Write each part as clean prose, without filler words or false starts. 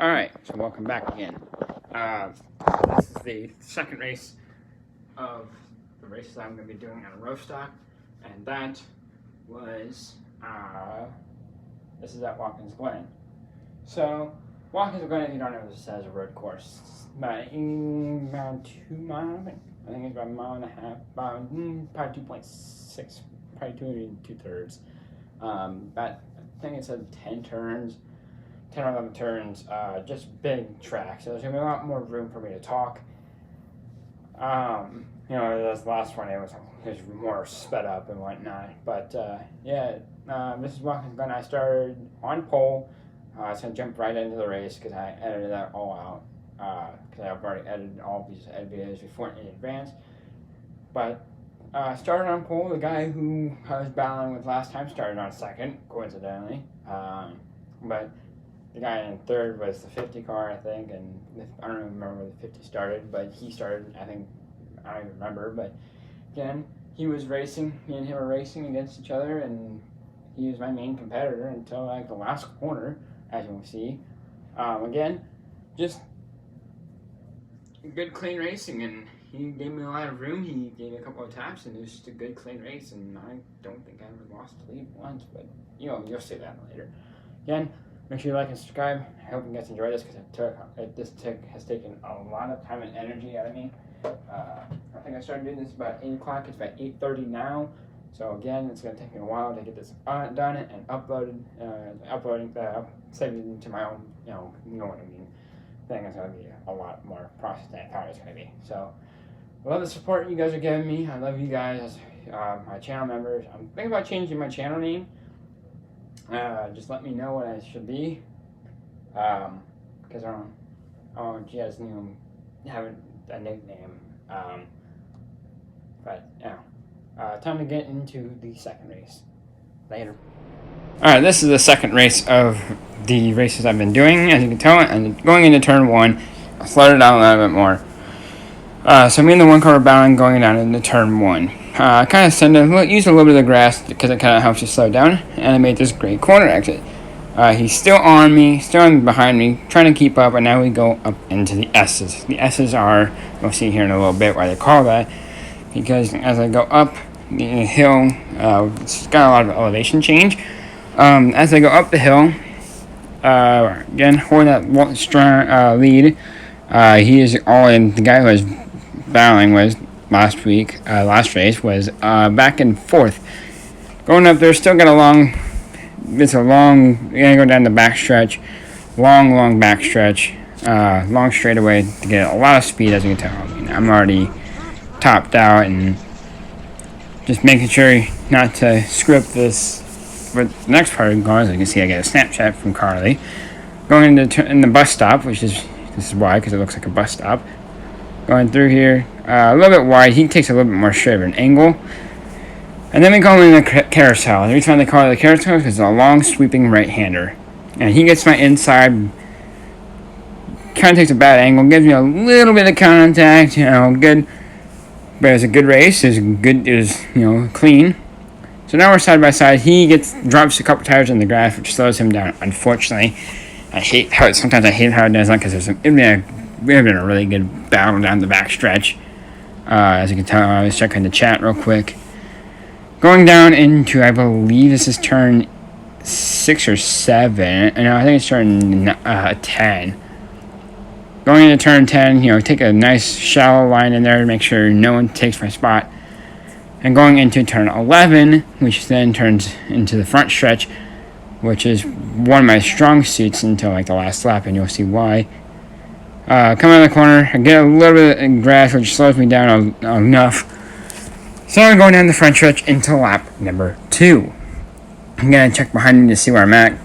Alright, so welcome back again. This is the second race of the races I'm going to be doing on Rostock, and that was, this is at Watkins Glen. So, Watkins Glen, if you don't know, this is a road course. It's about 2 miles, I think it's about a mile and a half, probably 2.6, probably 2 and 2/3. I think it said 10 turns. 10 or 11 turns, just big track, so there's going to be a lot more room for me to talk. This last one, it was more sped up and whatnot, but this is Watkins Glen. I started on pole, so I jumped right into the race because I edited that all out, because I've already edited all these videos before in advance, but started on pole. The guy who I was battling with last time started on second, coincidentally, but the guy in third was the 50 car, I think, and I don't even remember where the 50 started, but he started, I don't even remember, but again, he was racing, me and him were racing against each other, and he was my main competitor until, like, the last corner, as you can see. Again, just good, clean racing, and he gave me a lot of room. He gave me a couple of taps, and it was just a good, clean race, and I don't think I ever lost the lead once, but, you'll see that later. Again, make sure you like and subscribe. I hope you guys enjoy this because this has taken a lot of time and energy out of me. I think I started doing this about 8 o'clock. It's about 8:30 now. So again, it's going to take me a while to get this done and uploaded. Saving it into my own, you know what I mean, thing. It's going to be a lot more process than I thought it was going to be. So I love the support you guys are giving me. I love you guys, my channel members. I'm thinking about changing my channel name. Just let me know what I should be, because I don't just have a nickname, but time to get into the second race. Later. Alright, this is the second race of the races I've been doing. As you can tell, and going into turn 1, I'll slow it down a little bit more. So me and the one car battling going down into turn 1. I kind of use a little bit of the grass because it kind of helps you slow down, and I made this great corner exit. He's still on me, still behind me, trying to keep up, and now we go up into the S's. The S's are, we'll see here in a little bit why they call that, because as I go up the hill, it's got a lot of elevation change. As I go up the hill, again, holding that strong lead, he is all in. The guy who was battling was last race was back and forth. Going up there, still got a long, you're gonna go down the backstretch, long backstretch, long straightaway to get a lot of speed, as you can tell. I'm already topped out and just making sure not to screw up this. But the next part of going, as you can see, I get a Snapchat from Carly. Going in the bus stop, this is why, because it looks like a bus stop. Going through here, a little bit wide. He takes a little bit more straight of an angle. And then we go in the carousel. The reason why they call it the carousel is because it's a long, sweeping right-hander. And he gets my inside, kind of takes a bad angle, gives me a little bit of contact, good. But it was a good race. It was clean. So now we're side by side. He drops a couple tires in the grass, which slows him down. Unfortunately, sometimes I hate how it does that because it would have been a really good battle down the back stretch. As you can tell, I was checking the chat real quick. Going down into, I believe this is turn 6 or 7. No, I think it's turn 10. Going into turn 10, take a nice shallow line in there to make sure no one takes my spot. And going into turn 11, which then turns into the front stretch, which is one of my strong suits until like the last lap, and you'll see why. Come out of the corner, I get a little bit of grass, which slows me down enough. So I'm going down the front stretch into lap number 2. I'm going to check behind me to see where I'm at,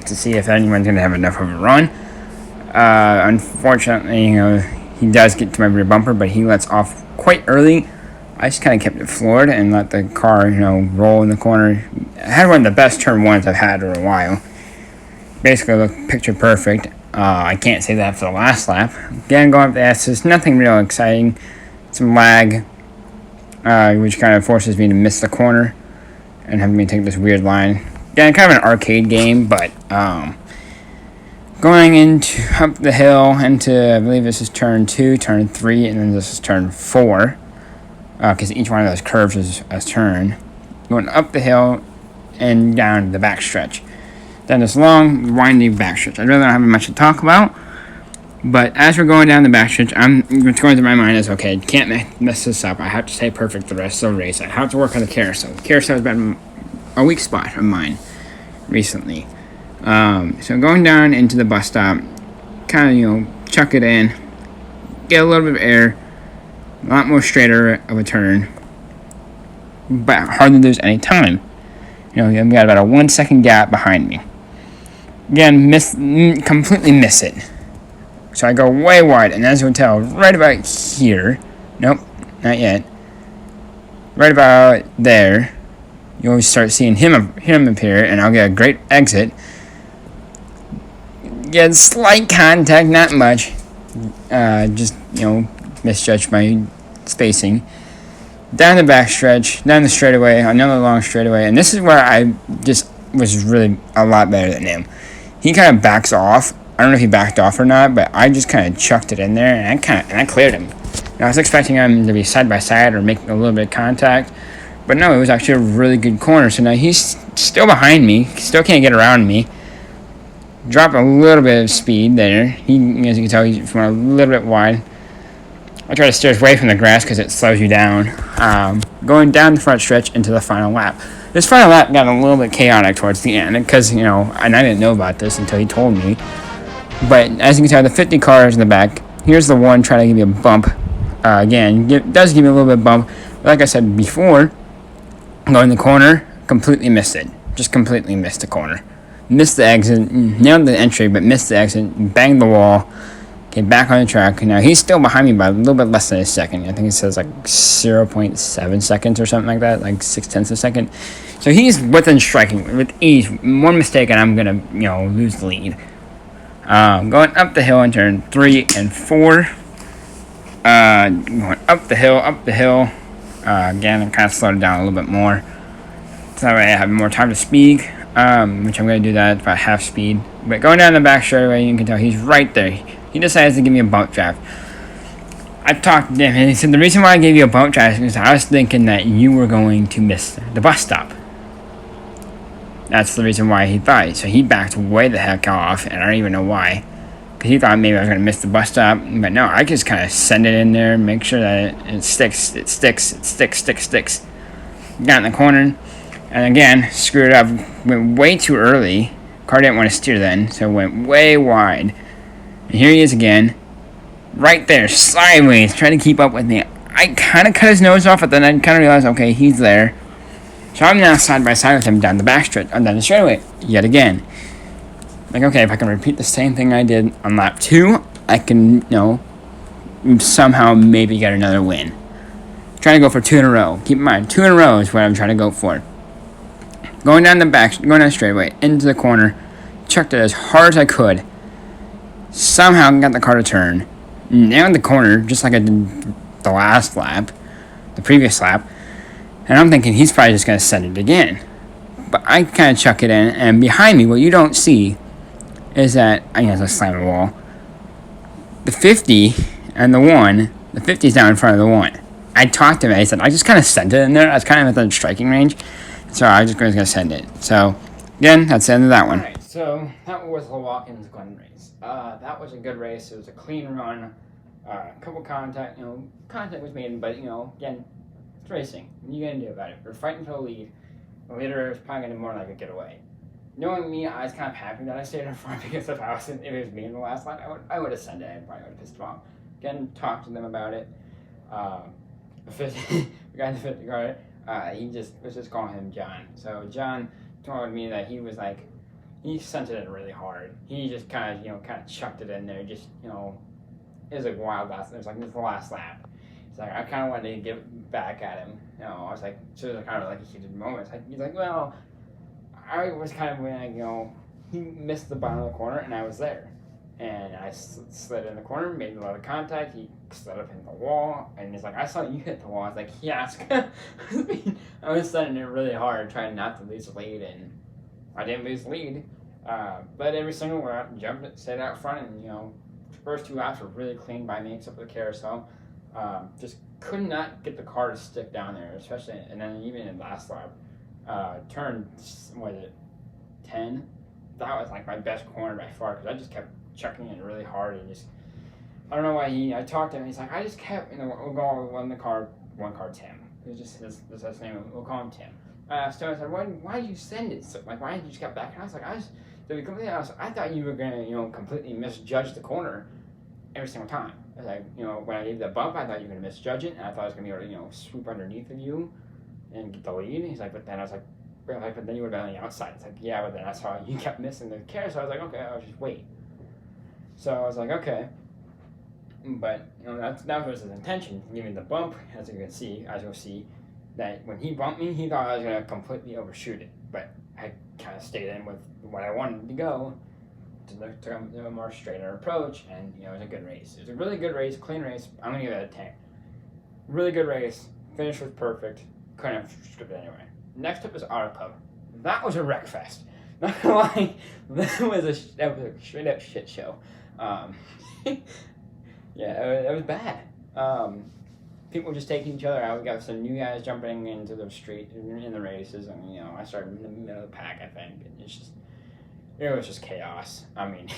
to see if anyone's going to have enough of a run. Unfortunately, he does get to my rear bumper, but he lets off quite early. I just kind of kept it floored and let the car, roll in the corner. I had one of the best turn 1s I've had in a while. Basically looked picture perfect. I can't say that for the last lap. Again, going up the S's, nothing real exciting. Some lag, which kind of forces me to miss the corner and having me take this weird line. Again, kind of an arcade game, but going going into up the hill into, I believe this is turn 2, turn 3, and then this is turn 4, because each one of those curves is a turn. Going up the hill and down the backstretch. Down this long, winding backstretch. I really don't have much to talk about, but as we're going down the backstretch, what's going through my mind is, okay, can't mess this up. I have to stay perfect the rest of the race. I have to work on the carousel. The carousel has been a weak spot of mine recently. So going down into the bus stop, kind of, chuck it in, get a little bit of air, a lot more straighter of a turn, but hardly lose any time. I've got about a 1 second gap behind me. Again, completely miss it. So I go way wide, and as you can tell, right about here, nope, not yet, right about there, you always start seeing him appear, and I'll get a great exit. Get slight contact, not much. Just, misjudged my spacing. Down the backstretch, down the straightaway, another long straightaway, and this is where I just was really a lot better than him. He kind of backs off. I don't know if he backed off or not, but I just kind of chucked it in there, and I cleared him. I was expecting him to be side by side or make a little bit of contact, but no, it was actually a really good corner. So now he's still behind me, still can't get around me. Drop a little bit of speed there. He, as you can tell, he's went a little bit wide. I try to steer away from the grass because it slows you down. Going down the front stretch into the final lap. This final lap got a little bit chaotic towards the end because, and I didn't know about this until he told me. But as you can tell, the 50 cars in the back. Here's the one trying to give you a bump. Again, does give you a little bit of bump. But like I said before, going the corner, completely missed it. Just completely missed the corner. Missed the exit, nailed the entry, but missed the exit, banged the wall, came back on the track. Now, he's still behind me by a little bit less than a second. I think it says like 0.7 seconds or something like that, like 0.6 of a second. So he's within striking, with ease. One mistake and I'm going to, lose the lead. Going up the hill in turn 3 and 4. Going up the hill. Again, I kind of slowed it down a little bit more. So that way I have more time to speak. Which I'm going to do that at about half speed. But going down the back straightaway, you can tell he's right there. He decides to give me a bump drive. I talked to him, and he said, the reason why I gave you a bump drive is because I was thinking that you were going to miss the bus stop. That's the reason why he thought it. So he backed way the heck off, and I don't even know why. Because he thought maybe I was going to miss the bus stop. But no, I just kind of send it in there, make sure that it sticks. Got in the corner. And again, screwed up, went way too early. Car didn't want to steer then, so it went way wide. And here he is again, right there, sideways, trying to keep up with me. I kind of cut his nose off, but then I kind of realized, okay, he's there. So I'm now side by side with him down the backstretch, down the straightaway, yet again. Like, okay, if I can repeat the same thing I did on lap 2, I can, somehow maybe get another win. Trying to go for 2 in a row. Keep in mind, 2 in a row is what I'm trying to go for. Going down the straightaway, into the corner, chucked it as hard as I could. Somehow got the car to turn. Nailed the corner, just like I did the last lap, the previous lap. And I'm thinking he's probably just going to send it again. But I kind of chuck it in, and behind me, what you don't see is that, I guess I slam the wall. The 50 and the 1, the 50's down in front of the 1. I talked to him, and he said, I just kind of sent it in there. I was kind of within striking range. So I was just going to send it. So, again, that's the end of that one. Alright, so that was the Watkins Glen race. That was a good race. It was a clean run. A couple contact was made, but, again, it's racing. What are you going to do about it? We're fighting for the lead. The leader is probably going to be more like a getaway. Knowing me, I was kind of happy that I stayed in front because if it was me in the last lap, I would have sent it. I probably would have pissed them off. Again, talked to them about it. The guy in the 50 car, let's just call him John. So John told me that he was like, he sent it in really hard. He just kind of chucked it in there. Just, it was like wild last. It was like, this is the last lap. It's like, I kind of wanted to give back at him. I was like, so it was kind of like a heated moment. He's like, well, I was kind of like, he missed the bottom of the corner and I was there. And I slid in the corner, made a lot of contact. He slid up in the wall, and he's like, I saw you hit the wall. I was like, yes. I was setting it really hard, trying not to lose the lead, and I didn't lose the lead. But every single one out, jumped it, stayed out front, and first 2 laps were really clean by me, except for the carousel. Just could not get the car to stick down there, especially, and then even in last lap, turn, what is it, 10? That was like my best corner by far, because I just kept chucking it really hard, and just, I don't know why I talked to him, he's like, I just kept, we'll go on the car, one car Tim. It was just his name, we'll call him Tim. So I said, why did you send it? So, like, why did you just get back? And I was like, to be completely honest, I thought you were gonna, completely misjudge the corner every single time. I was like, when I gave the bump, I thought you were gonna misjudge it, and I thought I was gonna be able to, swoop underneath of you and get the lead. And he's like, but then I was like, but then you would have been on the outside. It's like, yeah, but then I saw you kept missing the carrot, so I was like, okay, I'll just wait. So I was like, okay. But that was his intention, giving the bump, as you'll see, that when he bumped me, he thought I was gonna completely overshoot it. But I kind of stayed in with what I wanted to go to a more straighter approach, and it was a good race. It was a really good race, clean race. I'm gonna give it a 10. Really good race. Finish was perfect. Couldn't have stripped it anyway. Next up is Auto Pub. That was a wreck fest. Not gonna lie, that was a straight up shit show. Yeah, it was bad. People just taking each other out. We got some new guys jumping into the street in the races, and I started in the middle of the pack, I think, and it was just chaos. I mean,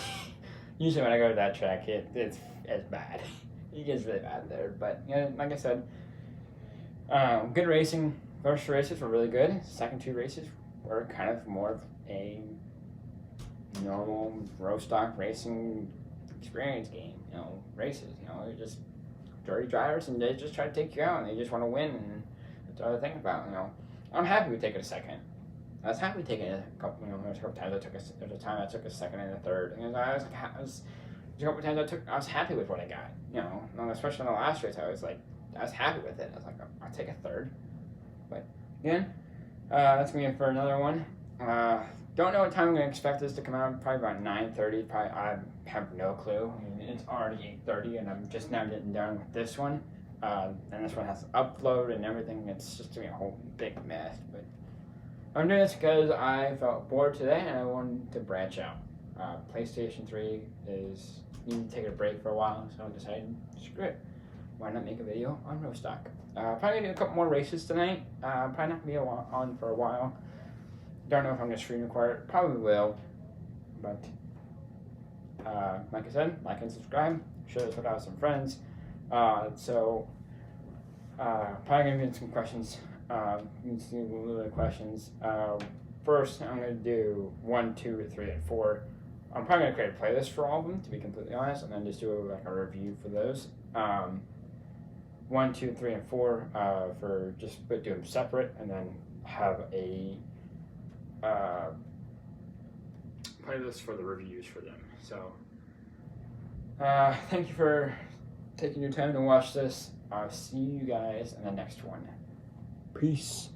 usually when I go to that track, it's bad. It gets really bad there, but like I said, good racing. First races were really good. Second 2 races were kind of more of a normal Rostock racing experience game. Races. They're just dirty drivers, and they just try to take you out, and they just want to win, and that's all I think about. I'm happy we take it a second. I was happy taking it a couple. There's a couple times there's a time I took a second and a third, and there's a couple times I was happy with what I got. Especially in the last race, I was happy with it. I was like, I'll take a third. But again, that's gonna be for another one. Don't know what time I'm gonna expect this to come out. Probably about 9:30. Probably I have no clue. I mean, it's already 8:30, and I'm just now getting done with this one. And this one has to upload and everything. It's just gonna be a whole big mess. But I'm doing this because I felt bored today, and I wanted to branch out. PlayStation 3 need to take a break for a while, so I decided, screw it. Why not make a video on Rostock? Probably gonna do a couple more races tonight. Probably not gonna be on for a while. Don't know if I'm gonna screen record it. Probably will. But like I said, like and subscribe. Share this with some friends. Probably gonna get some questions. See a little bit of questions. First, I'm gonna do 1, 2, 3, and 4. I'm probably gonna create a playlist for all of them, to be completely honest, and then just do a review for those. 1, 2, 3, and 4 for just do them separate, and then have a playlist for the reviews for them. So thank you for taking your time to watch this. I'll see you guys in the next one. Peace.